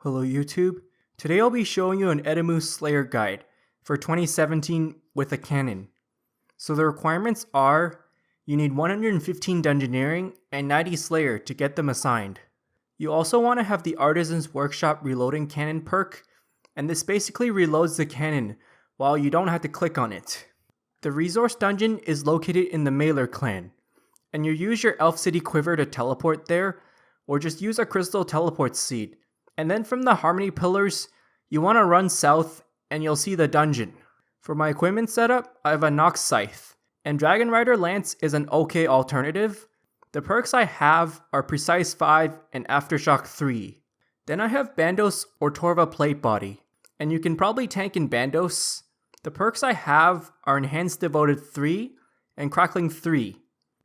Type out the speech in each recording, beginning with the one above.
Hello YouTube. Today I'll be showing you an Edimmu Slayer guide for 2017 with a cannon. So the requirements are, you need 115 Dungeoneering and 90 Slayer to get them assigned. You also want to have the Artisan's Workshop Reloading Cannon perk, and this basically reloads the cannon while you don't have to click on it. The resource dungeon is located in the Mailer clan, and you use your Elf City Quiver to teleport there, or just use a crystal teleport seed. And then from the Harmony Pillars, you want to run south and you'll see the dungeon. For my equipment setup, I have a Nox Scythe, and Dragon Rider Lance is an okay alternative. The perks I have are Precise 5 and Aftershock 3. Then I have Bandos or Torva Plate Body, and you can probably tank in Bandos. The perks I have are Enhanced Devoted 3 and Crackling 3.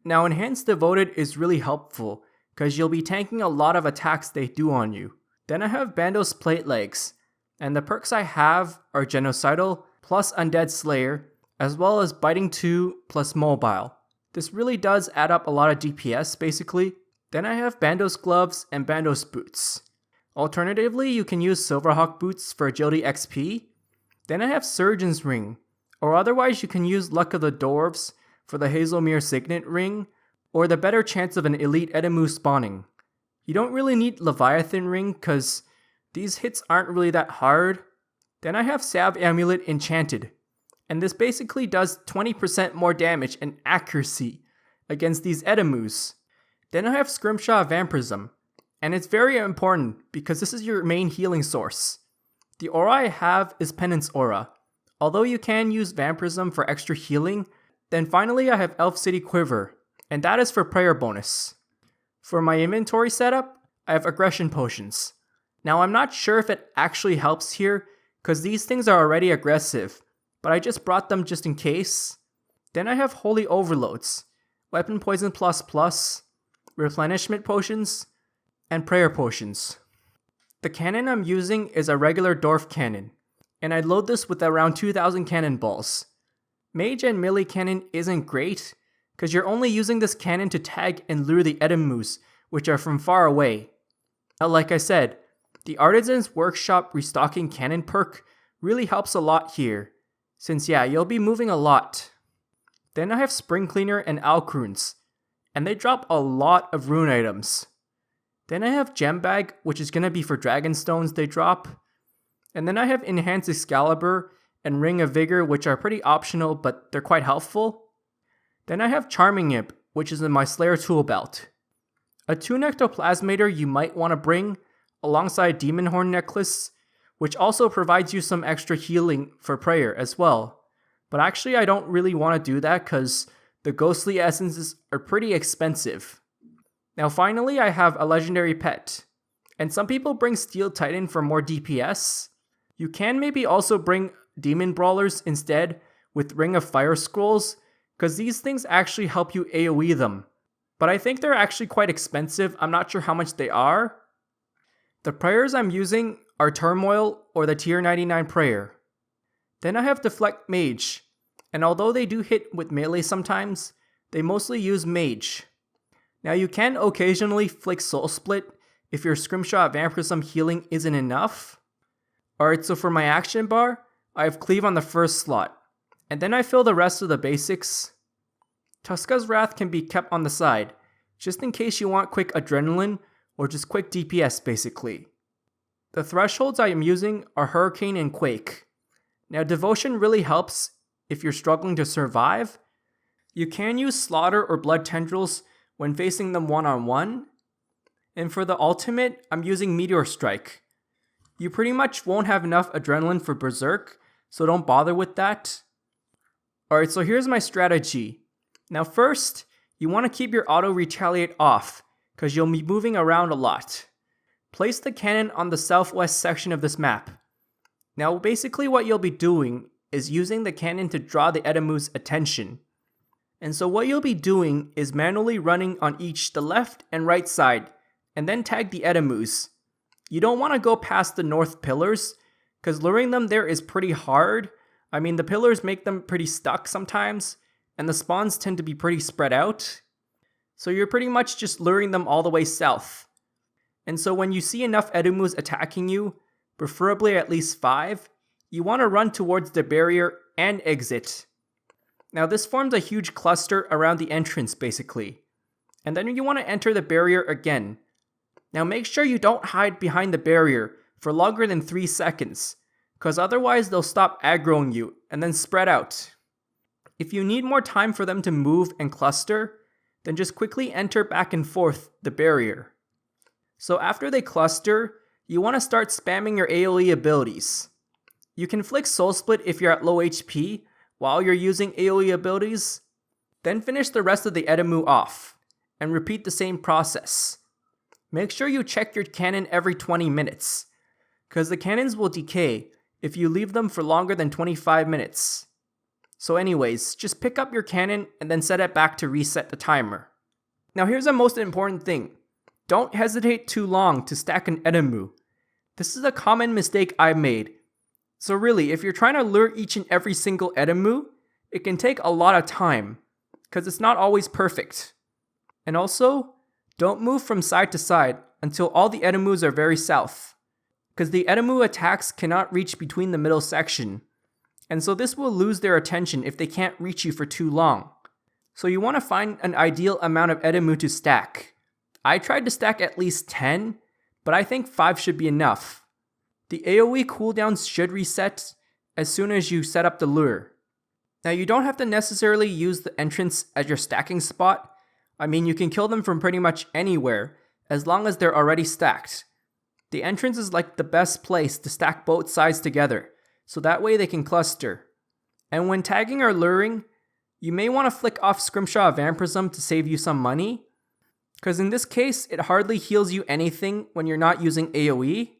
Now Enhanced Devoted is really helpful, because you'll be tanking a lot of attacks they do on you. Then I have Bandos Plate Legs, and the perks I have are Genocidal plus Undead Slayer, as well as Biting 2 plus Mobile. This really does add up a lot of DPS basically. Then I have Bandos Gloves and Bandos Boots. Alternatively, you can use Silverhawk Boots for Agility XP. Then I have Surgeon's Ring, or otherwise you can use Luck of the Dwarves for the Hazelmere Signet Ring, or the better chance of an Elite Edimmu spawning. You don't really need Leviathan Ring cause these hits aren't really that hard. Then I have Salve Amulet Enchanted, and this basically does 20% more damage and accuracy against these Edimmus. Then I have Scrimshaw Vampirism, and it's very important because this is your main healing source. The aura I have is Penance Aura, although you can use Vampirism for extra healing. Then finally I have Elf City Quiver, and that is for prayer bonus. For my inventory setup, I have Aggression Potions. Now I'm not sure if it actually helps here, because these things are already aggressive, but I just brought them just in case. Then I have Holy Overloads, Weapon Poison ++, Replenishment Potions, and Prayer Potions. The cannon I'm using is a regular dwarf cannon, and I load this with around 2,000 cannonballs. Mage and melee cannon isn't great, because you're only using this cannon to tag and lure the Edimmus, which are from far away. Now like I said, the Artisan's Workshop Restocking Cannon perk really helps a lot here, since you'll be moving a lot. Then I have Spring Cleaner and Alch Runes, and they drop a lot of rune items. Then I have Gem Bag, which is going to be for Dragonstones they drop. And then I have Enhanced Excalibur and Ring of Vigor, which are pretty optional, but they're quite helpful. Then I have Charming Imp, which is in my Slayer tool belt. A Toon Ectoplasmator you might want to bring, alongside Demon Horn Necklace, which also provides you some extra healing for prayer as well. But actually I don't really want to do that because the Ghostly Essences are pretty expensive. Now finally I have a Legendary Pet, and some people bring Steel Titan for more DPS. You can maybe also bring Demon Brawlers instead with Ring of Fire Scrolls, because these things actually help you AoE them. But I think they're actually quite expensive. I'm not sure how much they are. The prayers I'm using are Turmoil or the tier 99 prayer. Then I have Deflect Mage, and although they do hit with melee sometimes, they mostly use Mage. Now you can occasionally flick Soul Split if your Scrimshaw Vampirism healing isn't enough. Alright, so for my action bar, I have Cleave on the first slot, and then I fill the rest of the basics. Tuska's Wrath can be kept on the side, just in case you want quick adrenaline or just quick DPS basically. The thresholds I am using are Hurricane and Quake. Now Devotion really helps if you're struggling to survive. You can use Slaughter or Blood Tendrils when facing them one-on-one. And for the ultimate, I'm using Meteor Strike. You pretty much won't have enough adrenaline for Berserk, so don't bother with that. Alright, so here's my strategy. Now first, you want to keep your auto retaliate off, because you'll be moving around a lot. Place the cannon on the southwest section of this map. Now basically what you'll be doing is using the cannon to draw the Edimmu's attention. And so what you'll be doing is manually running on each the left and right side, and then tag the Edimmus. You don't want to go past the north pillars, because luring them there is pretty hard. I mean, the pillars make them pretty stuck sometimes, and the spawns tend to be pretty spread out. So you're pretty much just luring them all the way south. And so when you see enough Edimmus attacking you, preferably at least 5, you want to run towards the barrier and exit. Now this forms a huge cluster around the entrance basically. And then you want to enter the barrier again. Now make sure you don't hide behind the barrier for longer than 3 seconds, because otherwise they'll stop aggroing you and then spread out. If you need more time for them to move and cluster, then just quickly enter back and forth the barrier. So after they cluster, you want to start spamming your AoE abilities. You can flick Soul Split if you're at low HP while you're using AoE abilities, then finish the rest of the Edimmu off, and repeat the same process. Make sure you check your cannon every 20 minutes, because the cannons will decay if you leave them for longer than 25 minutes. So anyways, just pick up your cannon and then set it back to reset the timer. Now here's the most important thing. Don't hesitate too long to stack an Edimmu. This is a common mistake I made. So really, if you're trying to lure each and every single Edimmu, it can take a lot of time, because it's not always perfect. And also, don't move from side to side until all the Edimmus are very south, because the Edimmu attacks cannot reach between the middle section, and so this will lose their attention if they can't reach you for too long. So you want to find an ideal amount of Edimmu to stack. I tried to stack at least 10, but I think 5 should be enough. The AoE cooldowns should reset as soon as you set up the lure. Now you don't have to necessarily use the entrance as your stacking spot. I mean, you can kill them from pretty much anywhere as long as they're already stacked. The entrance is like the best place to stack both sides together, so that way they can cluster. And when tagging or luring, you may want to flick off Scrimshaw of Vampirism to save you some money, because in this case, it hardly heals you anything when you're not using AoE.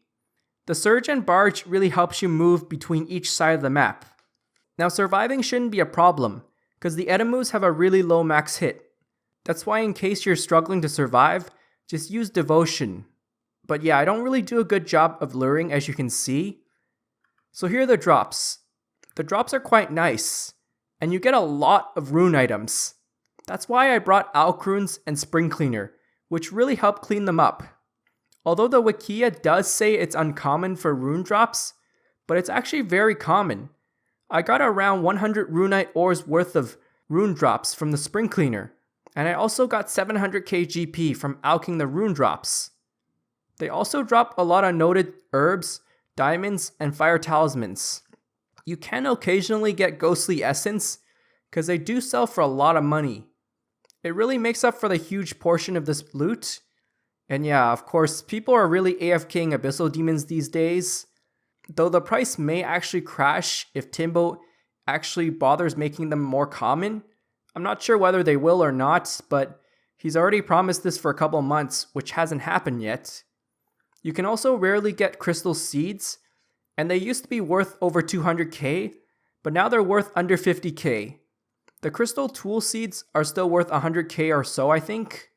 The Surge and Barge really helps you move between each side of the map. Now surviving shouldn't be a problem, because the Edimmus have a really low max hit. That's why in case you're struggling to survive, just use Devotion. But yeah, I don't really do a good job of luring, as you can see. So here are the drops. The drops are quite nice, and you get a lot of rune items. That's why I brought alch runes and Spring Cleaner, which really help clean them up. Although the Wikia does say it's uncommon for rune drops, but it's actually very common. I got around 100 runite ores worth of rune drops from the Spring Cleaner, and I also got 700k GP from alching the rune drops. They also drop a lot of noted herbs, diamonds, and fire talismans. You can occasionally get ghostly essence, because they do sell for a lot of money. It really makes up for the huge portion of this loot. And yeah, of course, people are really AFKing Abyssal Demons these days, though the price may actually crash if Timbo actually bothers making them more common. I'm not sure whether they will or not, but he's already promised this for a couple months, which hasn't happened yet. You can also rarely get crystal seeds, and they used to be worth over 200k, but now they're worth under 50k. The crystal tool seeds are still worth 100k or so, I think.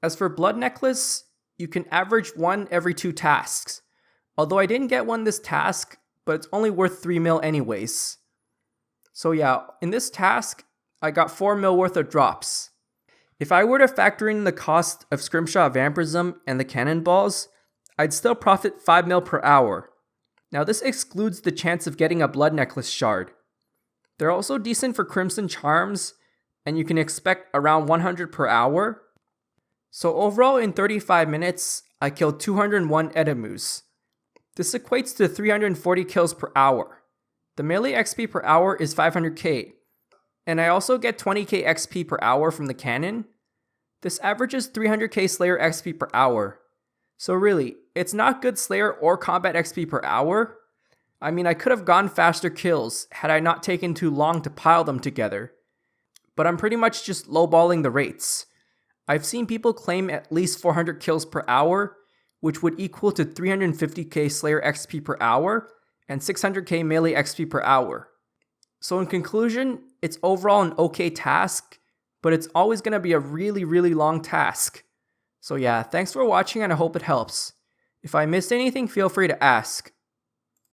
As for Blood Necklace, you can average 1 every 2 tasks. Although I didn't get one this task, but it's only worth 3 mil anyways. So yeah, in this task, I got 4 mil worth of drops. If I were to factor in the cost of Scrimshaw of Vampirism and the cannonballs, I'd still profit 5 mil per hour. Now this excludes the chance of getting a Blood Necklace shard. They're also decent for Crimson Charms, and you can expect around 100 per hour. So overall in 35 minutes, I killed 201 Edimmus. This equates to 340 kills per hour. The melee XP per hour is 500k, and I also get 20k XP per hour from the cannon. This averages 300k Slayer XP per hour. So really, it's not good Slayer or combat XP per hour. I mean, I could have gotten faster kills had I not taken too long to pile them together. But I'm pretty much just lowballing the rates. I've seen people claim at least 400 kills per hour, which would equal to 350k Slayer XP per hour and 600k melee XP per hour. So in conclusion, it's overall an okay task, but it's always going to be a really long task. So yeah, thanks for watching and I hope it helps. If I missed anything, feel free to ask.